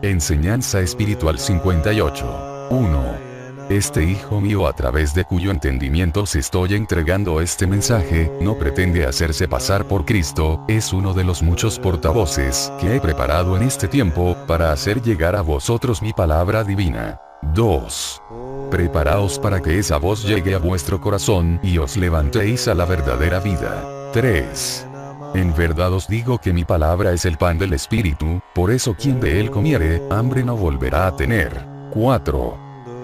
Enseñanza espiritual 58. 1. Este hijo mío a través de cuyo entendimiento se estoy entregando este mensaje, no pretende hacerse pasar por Cristo, es uno de los muchos portavoces que he preparado en este tiempo, para hacer llegar a vosotros mi palabra divina. 2. Preparaos para que esa voz llegue a vuestro corazón y os levantéis a la verdadera vida. 3. En verdad os digo que mi palabra es el pan del espíritu, por eso quien de él comiere, hambre no volverá a tener. 4.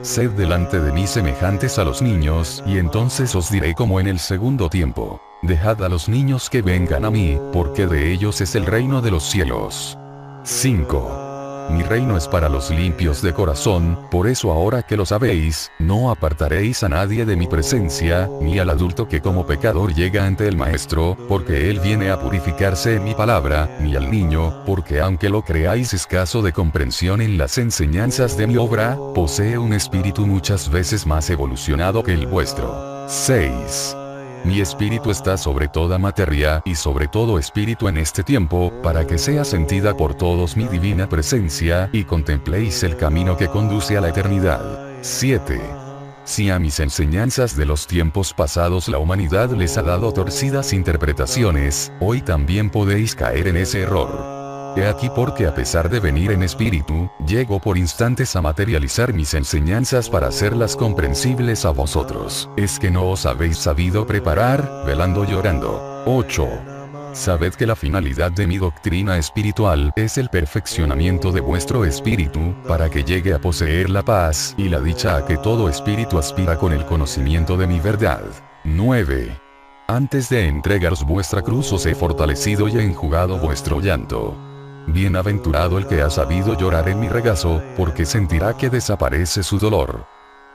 Sed delante de mí semejantes a los niños, y entonces os diré como en el segundo tiempo. Dejad a los niños que vengan a mí, porque de ellos es el reino de los cielos. 5. Mi reino es para los limpios de corazón, por eso ahora que lo sabéis, no apartaréis a nadie de mi presencia, ni al adulto que como pecador llega ante el Maestro, porque él viene a purificarse en mi palabra, ni al niño, porque aunque lo creáis escaso de comprensión en las enseñanzas de mi obra, posee un espíritu muchas veces más evolucionado que el vuestro. 6. Mi espíritu está sobre toda materia y sobre todo espíritu en este tiempo, para que sea sentida por todos mi divina presencia, y contempléis el camino que conduce a la eternidad. 7. Si a mis enseñanzas de los tiempos pasados la humanidad les ha dado torcidas interpretaciones, hoy también podéis caer en ese error. He aquí porque a pesar de venir en espíritu, llego por instantes a materializar mis enseñanzas para hacerlas comprensibles a vosotros. Es que no os habéis sabido preparar, velando llorando. 8. Sabed que la finalidad de mi doctrina espiritual es el perfeccionamiento de vuestro espíritu, para que llegue a poseer la paz y la dicha a que todo espíritu aspira con el conocimiento de mi verdad. 9. Antes de entregaros vuestra cruz os he fortalecido y he enjugado vuestro llanto. Bienaventurado el que ha sabido llorar en mi regazo, porque sentirá que desaparece su dolor.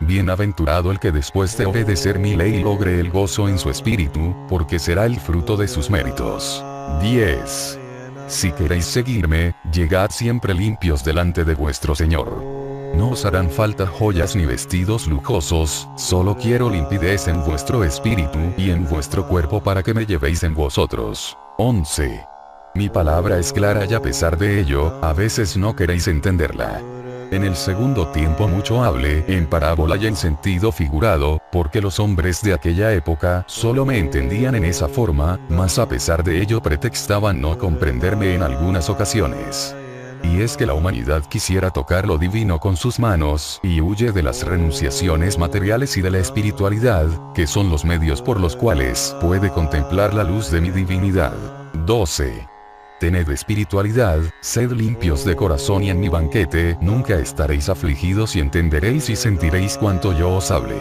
Bienaventurado el que después de obedecer mi ley logre el gozo en su espíritu, porque será el fruto de sus méritos. 10. Si queréis seguirme, llegad siempre limpios delante de vuestro Señor. No os harán falta joyas ni vestidos lujosos, solo quiero limpidez en vuestro espíritu y en vuestro cuerpo para que me llevéis en vosotros. 11. Mi palabra es clara y a pesar de ello, a veces no queréis entenderla. En el segundo tiempo mucho hablé, en parábola y en sentido figurado, porque los hombres de aquella época solo me entendían en esa forma, mas a pesar de ello pretextaban no comprenderme en algunas ocasiones. Y es que la humanidad quisiera tocar lo divino con sus manos, y huye de las renunciaciones materiales y de la espiritualidad, que son los medios por los cuales puede contemplar la luz de mi divinidad. 12. Tened espiritualidad, sed limpios de corazón y en mi banquete nunca estaréis afligidos y entenderéis y sentiréis cuanto yo os hable.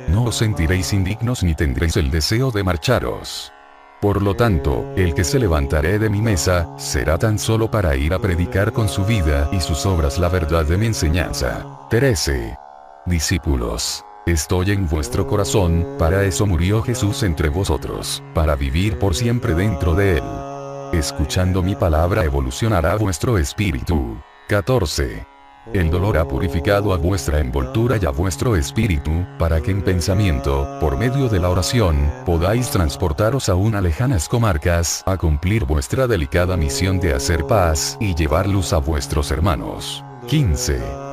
No os sentiréis indignos ni tendréis el deseo de marcharos. Por lo tanto, el que se levantaré de mi mesa, será tan solo para ir a predicar con su vida y sus obras la verdad de mi enseñanza. 13. Discípulos. Estoy en vuestro corazón, para eso murió Jesús entre vosotros, para vivir por siempre dentro de él. Escuchando mi palabra evolucionará vuestro espíritu. 14. El dolor ha purificado a vuestra envoltura y a vuestro espíritu, para que en pensamiento, por medio de la oración, podáis transportaros aún a lejanas comarcas, a cumplir vuestra delicada misión de hacer paz, y llevar luz a vuestros hermanos. 15.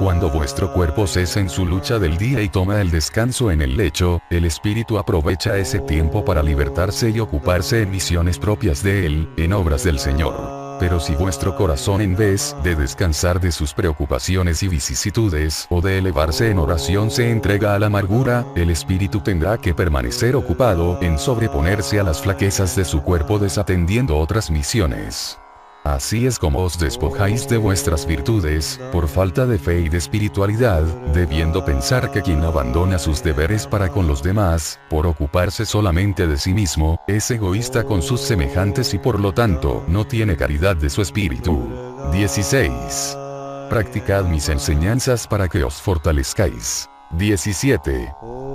Cuando vuestro cuerpo cese en su lucha del día y toma el descanso en el lecho, el espíritu aprovecha ese tiempo para libertarse y ocuparse en misiones propias de él, en obras del Señor. Pero si vuestro corazón en vez de descansar de sus preocupaciones y vicisitudes, o de elevarse en oración se entrega a la amargura, el espíritu tendrá que permanecer ocupado en sobreponerse a las flaquezas de su cuerpo desatendiendo otras misiones. Así es como os despojáis de vuestras virtudes, por falta de fe y de espiritualidad, debiendo pensar que quien abandona sus deberes para con los demás, por ocuparse solamente de sí mismo, es egoísta con sus semejantes y por lo tanto no tiene caridad de su espíritu. 16. Practicad mis enseñanzas para que os fortalezcáis. 17.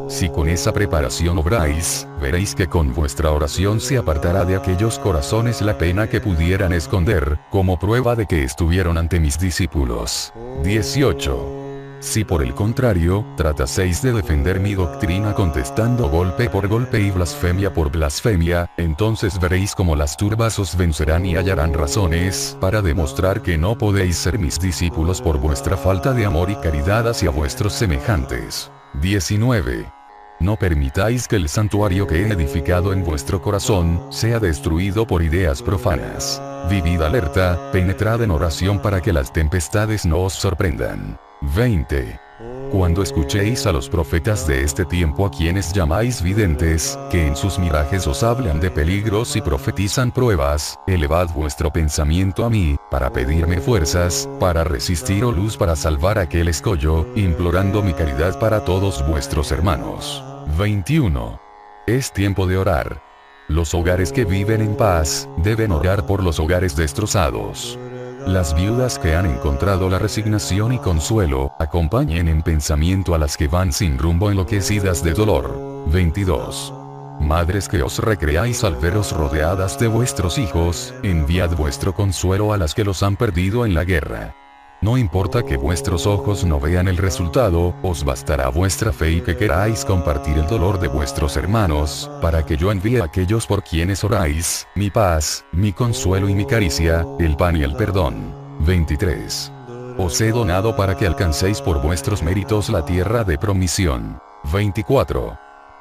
Si con esa preparación obráis, veréis que con vuestra oración se apartará de aquellos corazones la pena que pudieran esconder, como prueba de que estuvieron ante mis discípulos. 18. Si por el contrario, trataseis de defender mi doctrina contestando golpe por golpe y blasfemia por blasfemia, entonces veréis cómo las turbas os vencerán y hallarán razones para demostrar que no podéis ser mis discípulos por vuestra falta de amor y caridad hacia vuestros semejantes. 19. No permitáis que el santuario que he edificado en vuestro corazón sea destruido por ideas profanas. Vivid alerta, penetrad en oración para que las tempestades no os sorprendan. 20. Cuando escuchéis a los profetas de este tiempo a quienes llamáis videntes, que en sus mirajes os hablan de peligros y profetizan pruebas, elevad vuestro pensamiento a mí, para pedirme fuerzas, para resistir o luz para salvar aquel escollo, implorando mi caridad para todos vuestros hermanos. 21. Es tiempo de orar. Los hogares que viven en paz, deben orar por los hogares destrozados. Las viudas que han encontrado la resignación y consuelo, acompañen en pensamiento a las que van sin rumbo enloquecidas de dolor. 22. Madres que os recreáis al veros rodeadas de vuestros hijos, enviad vuestro consuelo a las que los han perdido en la guerra. No importa que vuestros ojos no vean el resultado, os bastará vuestra fe y que queráis compartir el dolor de vuestros hermanos, para que yo envíe a aquellos por quienes oráis, mi paz, mi consuelo y mi caricia, el pan y el perdón. 23. Os he donado para que alcancéis por vuestros méritos la tierra de promisión. 24.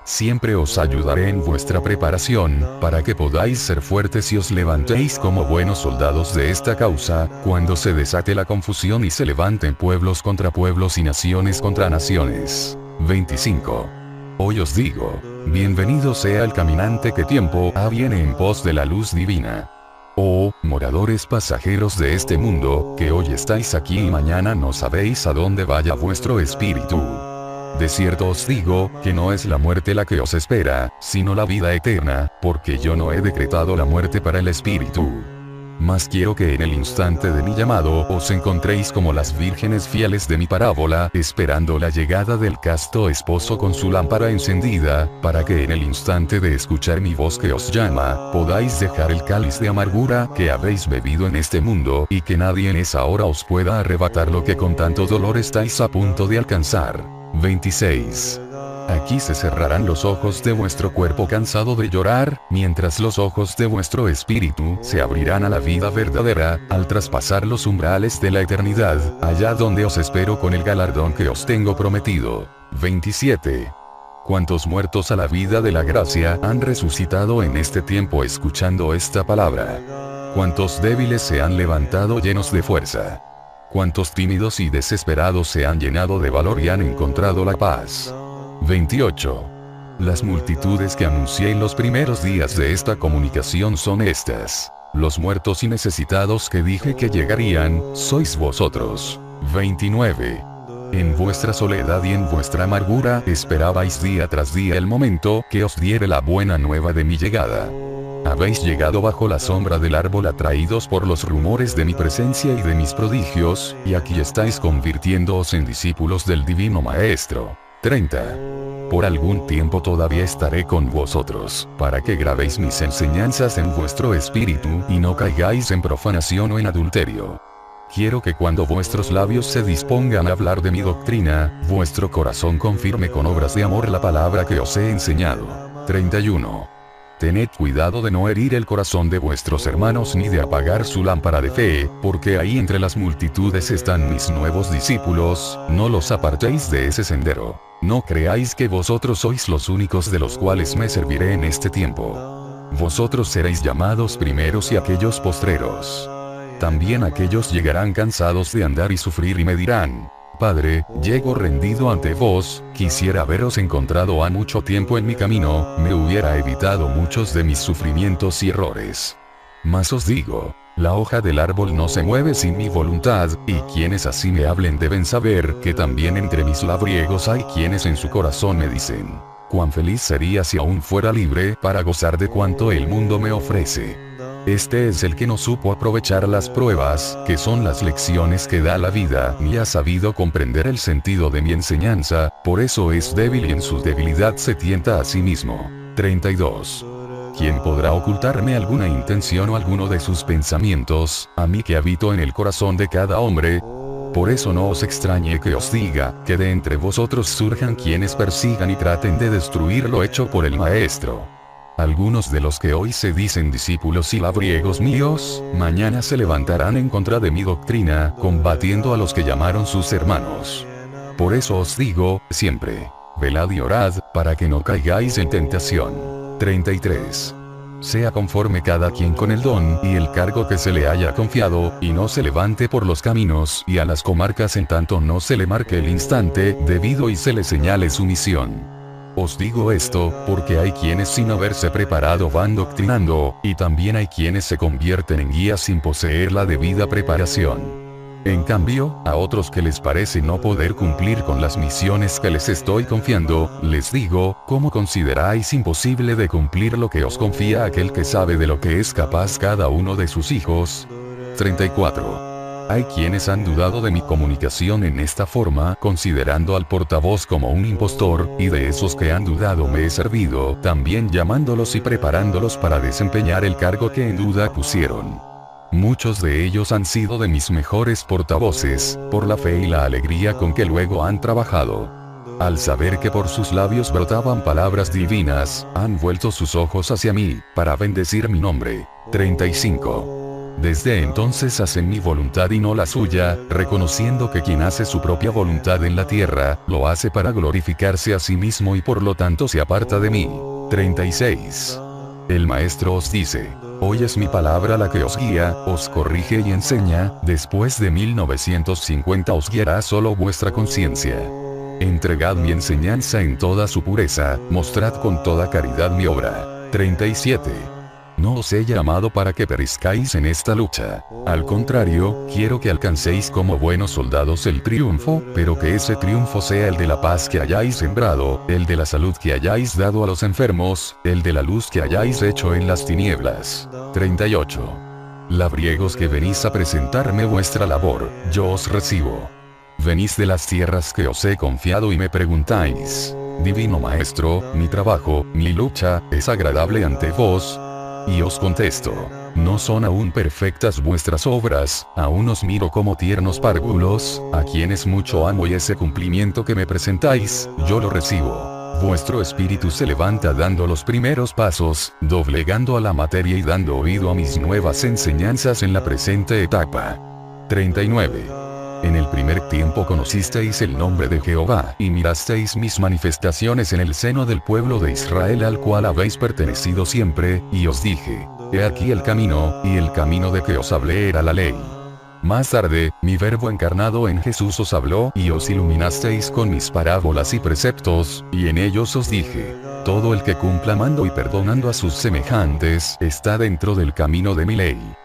Siempre os ayudaré en vuestra preparación, para que podáis ser fuertes y os levantéis como buenos soldados de esta causa, cuando se desate la confusión y se levanten pueblos contra pueblos y naciones contra naciones. 25. Hoy os digo, bienvenido sea el caminante que tiempo ha viene en pos de la luz divina. Oh, moradores pasajeros de este mundo, que hoy estáis aquí y mañana no sabéis a dónde vaya vuestro espíritu. De cierto os digo, que no es la muerte la que os espera, sino la vida eterna, porque yo no he decretado la muerte para el espíritu. Mas quiero que en el instante de mi llamado os encontréis como las vírgenes fieles de mi parábola, esperando la llegada del casto esposo con su lámpara encendida, para que en el instante de escuchar mi voz que os llama, podáis dejar el cáliz de amargura que habéis bebido en este mundo, y que nadie en esa hora os pueda arrebatar lo que con tanto dolor estáis a punto de alcanzar. 26. Aquí se cerrarán los ojos de vuestro cuerpo cansado de llorar, mientras los ojos de vuestro espíritu se abrirán a la vida verdadera, al traspasar los umbrales de la eternidad, allá donde os espero con el galardón que os tengo prometido. 27. ¿Cuántos muertos a la vida de la gracia han resucitado en este tiempo escuchando esta palabra? ¿Cuántos débiles se han levantado llenos de fuerza? ¿Cuántos tímidos y desesperados se han llenado de valor y han encontrado la paz? 28. Las multitudes que anuncié en los primeros días de esta comunicación son estas. Los muertos y necesitados que dije que llegarían, sois vosotros. 29. En vuestra soledad y en vuestra amargura esperabais día tras día el momento que os diere la buena nueva de mi llegada. Habéis llegado bajo la sombra del árbol atraídos por los rumores de mi presencia y de mis prodigios, y aquí estáis convirtiéndoos en discípulos del Divino Maestro. 30. Por algún tiempo todavía estaré con vosotros, para que grabéis mis enseñanzas en vuestro espíritu y no caigáis en profanación o en adulterio. Quiero que cuando vuestros labios se dispongan a hablar de mi doctrina, vuestro corazón confirme con obras de amor la palabra que os he enseñado. 31. Tened cuidado de no herir el corazón de vuestros hermanos ni de apagar su lámpara de fe, porque ahí entre las multitudes están mis nuevos discípulos, no los apartéis de ese sendero. No creáis que vosotros sois los únicos de los cuales me serviré en este tiempo. Vosotros seréis llamados primeros y aquellos postreros. También aquellos llegarán cansados de andar y sufrir y me dirán: Padre, llego rendido ante vos, quisiera haberos encontrado a mucho tiempo en mi camino, me hubiera evitado muchos de mis sufrimientos y errores. Mas os digo, la hoja del árbol no se mueve sin mi voluntad, y quienes así me hablen deben saber que también entre mis labriegos hay quienes en su corazón me dicen: cuán feliz sería si aún fuera libre para gozar de cuanto el mundo me ofrece. Este es el que no supo aprovechar las pruebas, que son las lecciones que da la vida, ni ha sabido comprender el sentido de mi enseñanza, por eso es débil y en su debilidad se tienta a sí mismo. 32. ¿Quién podrá ocultarme alguna intención o alguno de sus pensamientos, a mí que habito en el corazón de cada hombre? Por eso no os extrañe que os diga, que de entre vosotros surjan quienes persigan y traten de destruir lo hecho por el Maestro. Algunos de los que hoy se dicen discípulos y labriegos míos, mañana se levantarán en contra de mi doctrina, combatiendo a los que llamaron sus hermanos. Por eso os digo, siempre, velad y orad, para que no caigáis en tentación. 33. Sea conforme cada quien con el don y el cargo que se le haya confiado, y no se levante por los caminos y a las comarcas en tanto no se le marque el instante debido y se le señale su misión. Os digo esto, porque hay quienes sin haberse preparado van doctrinando, y también hay quienes se convierten en guías sin poseer la debida preparación. En cambio, a otros que les parece no poder cumplir con las misiones que les estoy confiando, les digo, ¿cómo consideráis imposible de cumplir lo que os confía aquel que sabe de lo que es capaz cada uno de sus hijos? 34. Hay quienes han dudado de mi comunicación en esta forma, considerando al portavoz como un impostor, y de esos que han dudado me he servido, también llamándolos y preparándolos para desempeñar el cargo que en duda pusieron. Muchos de ellos han sido de mis mejores portavoces, por la fe y la alegría con que luego han trabajado. Al saber que por sus labios brotaban palabras divinas, han vuelto sus ojos hacia mí, para bendecir mi nombre. 35. Desde entonces hacen mi voluntad y no la suya, reconociendo que quien hace su propia voluntad en la tierra, lo hace para glorificarse a sí mismo y por lo tanto se aparta de mí. 36. El Maestro os dice, hoy es mi palabra la que os guía, os corrige y enseña, después de 1950 os guiará solo vuestra conciencia. Entregad mi enseñanza en toda su pureza, mostrad con toda caridad mi obra. 37. No os he llamado para que perezcáis en esta lucha. Al contrario, quiero que alcancéis como buenos soldados el triunfo, pero que ese triunfo sea el de la paz que hayáis sembrado, el de la salud que hayáis dado a los enfermos, el de la luz que hayáis hecho en las tinieblas. 38. Labriegos que venís a presentarme vuestra labor, yo os recibo. Venís de las tierras que os he confiado y me preguntáis, Divino Maestro, mi trabajo, mi lucha, ¿es agradable ante vos? Y os contesto, ¿no son aún perfectas vuestras obras? Aún os miro como tiernos párvulos, a quienes mucho amo y ese cumplimiento que me presentáis, yo lo recibo. Vuestro espíritu se levanta dando los primeros pasos, doblegando a la materia y dando oído a mis nuevas enseñanzas en la presente etapa. 39. En el primer tiempo conocisteis el nombre de Jehová, y mirasteis mis manifestaciones en el seno del pueblo de Israel al cual habéis pertenecido siempre, y os dije, he aquí el camino, y el camino de que os hablé era la ley. Más tarde, mi Verbo encarnado en Jesús os habló y os iluminasteis con mis parábolas y preceptos, y en ellos os dije, todo el que cumpla amando y perdonando a sus semejantes, está dentro del camino de mi ley.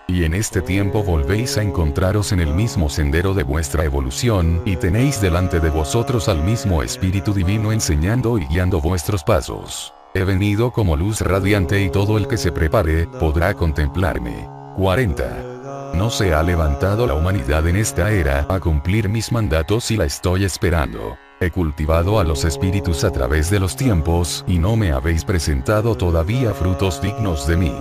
Y en este tiempo volvéis a encontraros en el mismo sendero de vuestra evolución, y tenéis delante de vosotros al mismo Espíritu Divino enseñando y guiando vuestros pasos. He venido como luz radiante y todo el que se prepare, podrá contemplarme. 40. No se ha levantado la humanidad en esta era a cumplir mis mandatos y la estoy esperando. He cultivado a los espíritus a través de los tiempos y no me habéis presentado todavía frutos dignos de mí.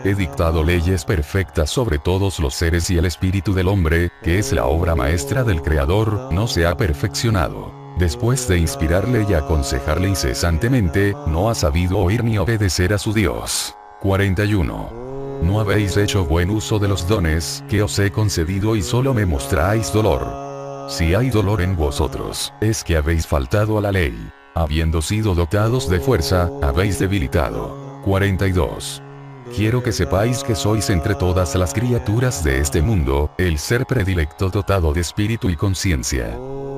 He dictado leyes perfectas sobre todos los seres y el espíritu del hombre, que es la obra maestra del Creador, no se ha perfeccionado. Después de inspirarle y aconsejarle incesantemente, no ha sabido oír ni obedecer a su Dios. 41. No habéis hecho buen uso de los dones que os he concedido y solo me mostráis dolor. Si hay dolor en vosotros, es que habéis faltado a la ley. Habiendo sido dotados de fuerza, habéis debilitado. 42. Quiero que sepáis que sois entre todas las criaturas de este mundo, el ser predilecto dotado de espíritu y conciencia.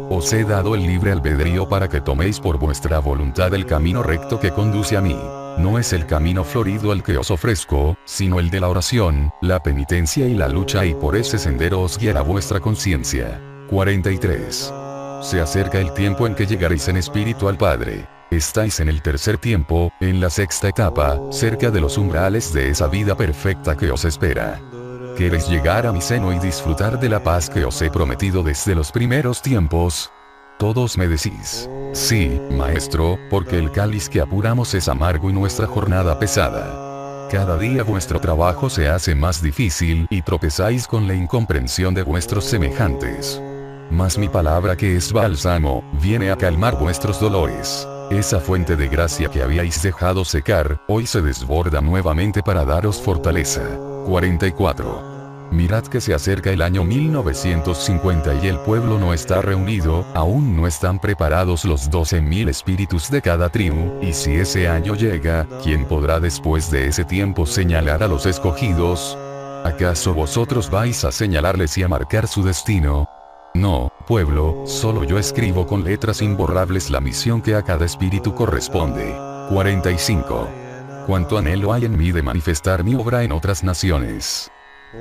Os he dado el libre albedrío para que toméis por vuestra voluntad el camino recto que conduce a mí. No es el camino florido el que os ofrezco, sino el de la oración, la penitencia y la lucha, y por ese sendero os guiará vuestra conciencia. 43. Se acerca el tiempo en que llegaréis en espíritu al Padre. Estáis en el tercer tiempo, en la sexta etapa, cerca de los umbrales de esa vida perfecta que os espera. ¿Queréis llegar a mi seno y disfrutar de la paz que os he prometido desde los primeros tiempos? Todos me decís, sí, Maestro, porque el cáliz que apuramos es amargo y nuestra jornada pesada. Cada día vuestro trabajo se hace más difícil y tropezáis con la incomprensión de vuestros semejantes. Mas mi palabra que es bálsamo, viene a calmar vuestros dolores. Esa fuente de gracia que habíais dejado secar, hoy se desborda nuevamente para daros fortaleza. 44. Mirad que se acerca el año 1950 y el pueblo no está reunido, aún no están preparados los 12.000 espíritus de cada tribu, y si ese año llega, ¿quién podrá después de ese tiempo señalar a los escogidos? ¿Acaso vosotros vais a señalarles y a marcar su destino? No, pueblo, solo yo escribo con letras imborrables la misión que a cada espíritu corresponde. 45. Cuánto anhelo hay en mí de manifestar mi obra en otras naciones.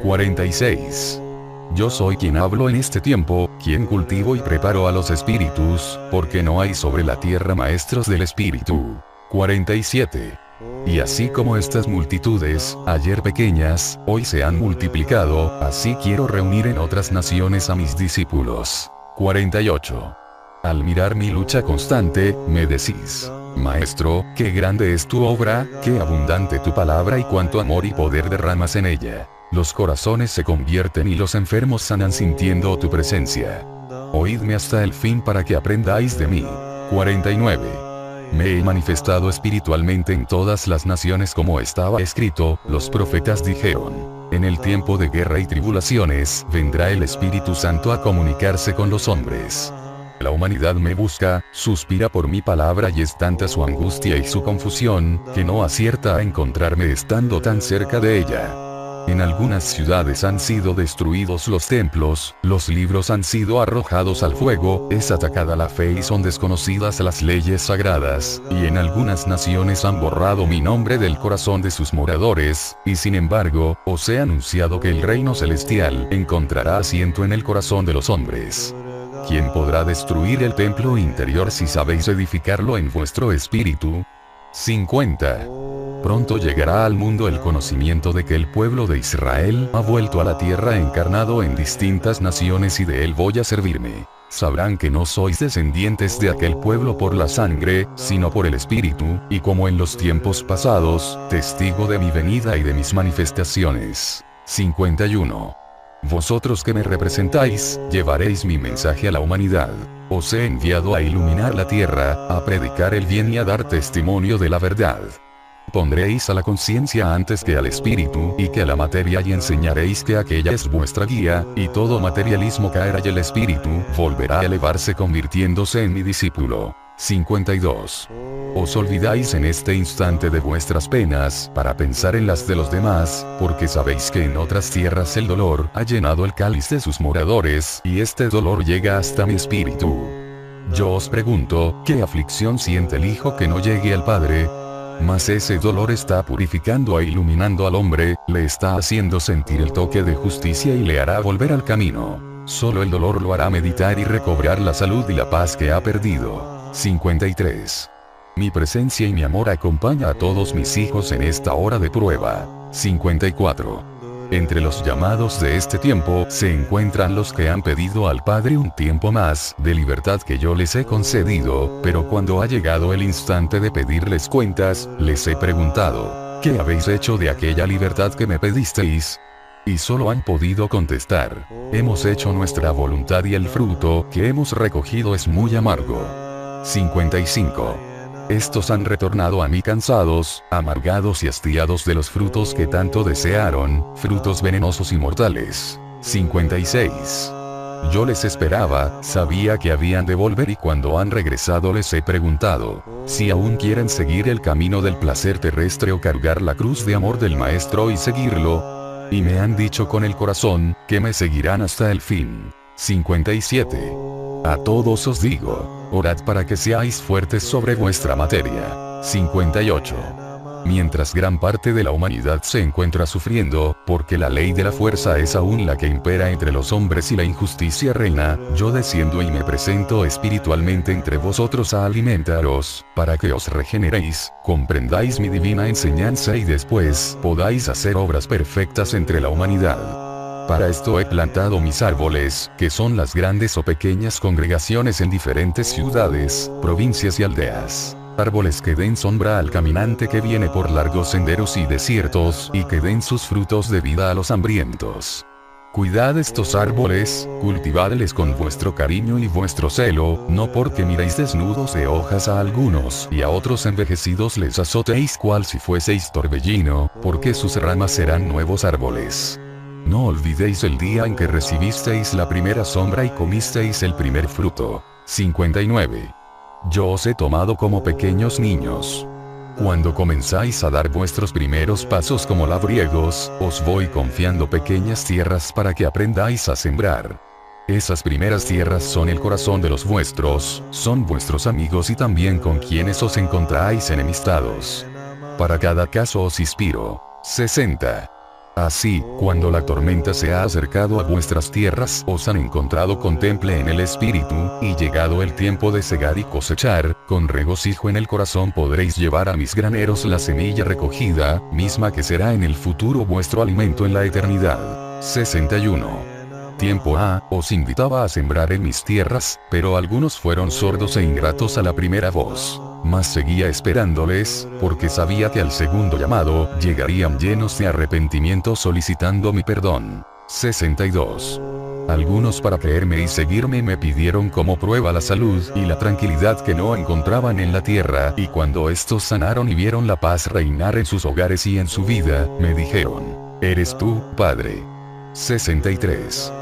46. Yo soy quien hablo en este tiempo, quien cultivo y preparo a los espíritus, porque no hay sobre la tierra maestros del espíritu. 47. Y así como estas multitudes, ayer pequeñas, hoy se han multiplicado, así quiero reunir en otras naciones a mis discípulos. 48. Al mirar mi lucha constante, me decís: Maestro, qué grande es tu obra, qué abundante tu palabra y cuánto amor y poder derramas en ella. Los corazones se convierten y los enfermos sanan sintiendo tu presencia. Oídme hasta el fin para que aprendáis de mí. 49. Me he manifestado espiritualmente en todas las naciones como estaba escrito, los profetas dijeron: en el tiempo de guerra y tribulaciones, vendrá el Espíritu Santo a comunicarse con los hombres. La humanidad me busca, suspira por mi palabra y es tanta su angustia y su confusión, que no acierta a encontrarme estando tan cerca de ella. En algunas ciudades han sido destruidos los templos, los libros han sido arrojados al fuego, es atacada la fe y son desconocidas las leyes sagradas, y en algunas naciones han borrado mi nombre del corazón de sus moradores, y sin embargo, os he anunciado que el reino celestial encontrará asiento en el corazón de los hombres. ¿Quién podrá destruir el templo interior si sabéis edificarlo en vuestro espíritu? 50. Pronto llegará al mundo el conocimiento de que el pueblo de Israel ha vuelto a la tierra encarnado en distintas naciones y de él voy a servirme. Sabrán que no sois descendientes de aquel pueblo por la sangre, sino por el espíritu, y como en los tiempos pasados, testigo de mi venida y de mis manifestaciones. 51. Vosotros que me representáis, llevaréis mi mensaje a la humanidad. Os he enviado a iluminar la tierra, a predicar el bien y a dar testimonio de la verdad. Pondréis a la conciencia antes que al espíritu y que a la materia y enseñaréis que aquella es vuestra guía, y todo materialismo caerá y el espíritu volverá a elevarse convirtiéndose en mi discípulo. 52. Os olvidáis en este instante de vuestras penas para pensar en las de los demás, porque sabéis que en otras tierras el dolor ha llenado el cáliz de sus moradores, y este dolor llega hasta mi espíritu. Yo os pregunto, ¿qué aflicción siente el Hijo que no llegue al Padre? Mas ese dolor está purificando e iluminando al hombre, le está haciendo sentir el toque de justicia y le hará volver al camino. Solo el dolor lo hará meditar y recobrar la salud y la paz que ha perdido. 53. Mi presencia y mi amor acompaña a todos mis hijos en esta hora de prueba. 54. Entre los llamados de este tiempo se encuentran los que han pedido al Padre un tiempo más de libertad que yo les he concedido, pero cuando ha llegado el instante de pedirles cuentas, les he preguntado: ¿qué habéis hecho de aquella libertad que me pedisteis? Y solo han podido contestar: hemos hecho nuestra voluntad y el fruto que hemos recogido es muy amargo. 55. Estos han retornado a mí cansados, amargados y hastiados de los frutos que tanto desearon, frutos venenosos y mortales. 56. Yo les esperaba, sabía que habían de volver y cuando han regresado les he preguntado si aún quieren seguir el camino del placer terrestre o cargar la cruz de amor del Maestro y seguirlo. Y me han dicho con el corazón, que me seguirán hasta el fin. 57. A todos os digo, orad para que seáis fuertes sobre vuestra materia. 58. Mientras gran parte de la humanidad se encuentra sufriendo, porque la ley de la fuerza es aún la que impera entre los hombres y la injusticia reina, yo desciendo y me presento espiritualmente entre vosotros a alimentaros, para que os regeneréis, comprendáis mi divina enseñanza y después podáis hacer obras perfectas entre la humanidad. Para esto he plantado mis árboles, que son las grandes o pequeñas congregaciones en diferentes ciudades, provincias y aldeas. Árboles que den sombra al caminante que viene por largos senderos y desiertos, y que den sus frutos de vida a los hambrientos. Cuidad estos árboles, cultivadles con vuestro cariño y vuestro celo, no porque miréis desnudos de hojas a algunos y a otros envejecidos les azotéis cual si fueseis torbellino, porque sus ramas serán nuevos árboles. No olvidéis el día en que recibisteis la primera sombra y comisteis el primer fruto. 59. Yo os he tomado como pequeños niños. Cuando comenzáis a dar vuestros primeros pasos como labriegos, os voy confiando pequeñas tierras para que aprendáis a sembrar. Esas primeras tierras son el corazón de los vuestros, son vuestros amigos y también con quienes os encontráis enemistados. Para cada caso os inspiro. 60. Así, cuando la tormenta se ha acercado a vuestras tierras, os han encontrado con temple en el espíritu, y llegado el tiempo de segar y cosechar, con regocijo en el corazón podréis llevar a mis graneros la semilla recogida, misma que será en el futuro vuestro alimento en la eternidad. 61. Tiempo ha, os invitaba a sembrar en mis tierras, pero algunos fueron sordos e ingratos a la primera voz. Mas seguía esperándoles, porque sabía que al segundo llamado, llegarían llenos de arrepentimiento solicitando mi perdón. 62. Algunos para creerme y seguirme me pidieron como prueba la salud y la tranquilidad que no encontraban en la tierra, y cuando estos sanaron y vieron la paz reinar en sus hogares y en su vida, me dijeron: ¿eres tú, Padre? 63.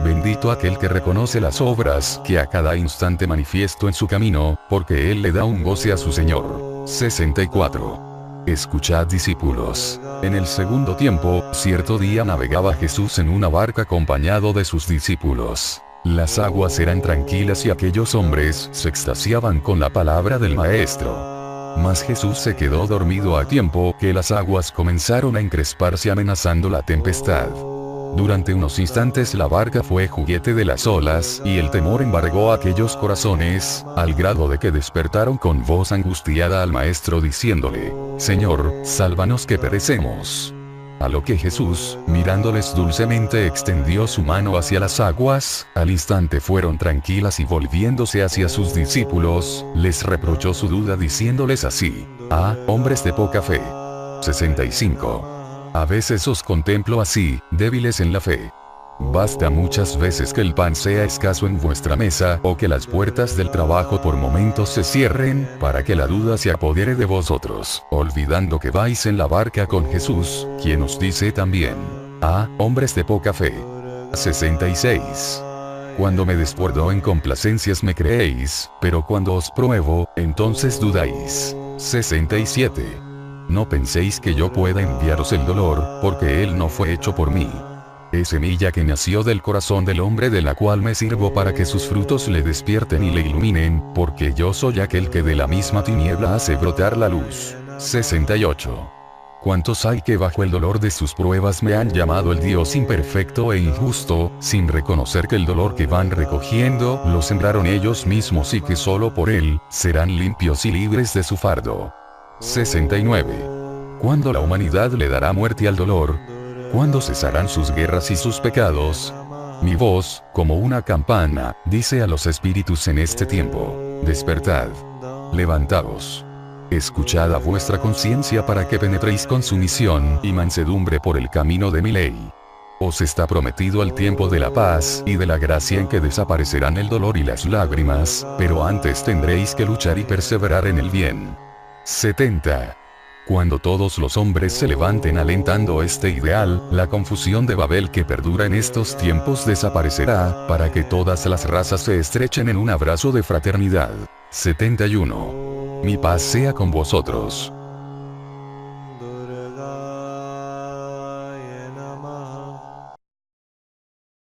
Bendito aquel que reconoce las obras que a cada instante manifiesto en su camino, porque él le da un goce a su Señor. 64. Escuchad, discípulos. En el segundo tiempo, cierto día navegaba Jesús en una barca acompañado de sus discípulos. Las aguas eran tranquilas y aquellos hombres se extasiaban con la palabra del Maestro. Mas Jesús se quedó dormido a tiempo que las aguas comenzaron a encresparse amenazando la tempestad. Durante unos instantes la barca fue juguete de las olas, y el temor embargó a aquellos corazones, al grado de que despertaron con voz angustiada al Maestro diciéndole: Señor, sálvanos que perecemos. A lo que Jesús, mirándoles dulcemente, extendió su mano hacia las aguas, al instante fueron tranquilas y volviéndose hacia sus discípulos, les reprochó su duda diciéndoles así: Ah, hombres de poca fe. 65. A veces os contemplo así, débiles en la fe. Basta muchas veces que el pan sea escaso en vuestra mesa, o que las puertas del trabajo por momentos se cierren, para que la duda se apodere de vosotros, olvidando que vais en la barca con Jesús, quien os dice también: Ah, hombres de poca fe. 66. Cuando me desbordo en complacencias me creéis, pero cuando os pruebo, entonces dudáis. 67. No penséis que yo pueda enviaros el dolor, porque él no fue hecho por mí. Es semilla que nació del corazón del hombre, de la cual me sirvo para que sus frutos le despierten y le iluminen, porque yo soy aquel que de la misma tiniebla hace brotar la luz. 68. ¿Cuántos hay que bajo el dolor de sus pruebas me han llamado el Dios imperfecto e injusto, sin reconocer que el dolor que van recogiendo, lo sembraron ellos mismos y que solo por él, serán limpios y libres de su fardo? 69. ¿Cuándo la humanidad le dará muerte al dolor? ¿Cuándo cesarán sus guerras y sus pecados? Mi voz, como una campana, dice a los espíritus en este tiempo: despertad. Levantaos. Escuchad a vuestra conciencia para que penetréis con sumisión y mansedumbre por el camino de mi ley. Os está prometido el tiempo de la paz y de la gracia en que desaparecerán el dolor y las lágrimas, pero antes tendréis que luchar y perseverar en el bien. 70. Cuando todos los hombres se levanten alentando este ideal, la confusión de Babel que perdura en estos tiempos desaparecerá, para que todas las razas se estrechen en un abrazo de fraternidad. 71. Mi paz sea con vosotros.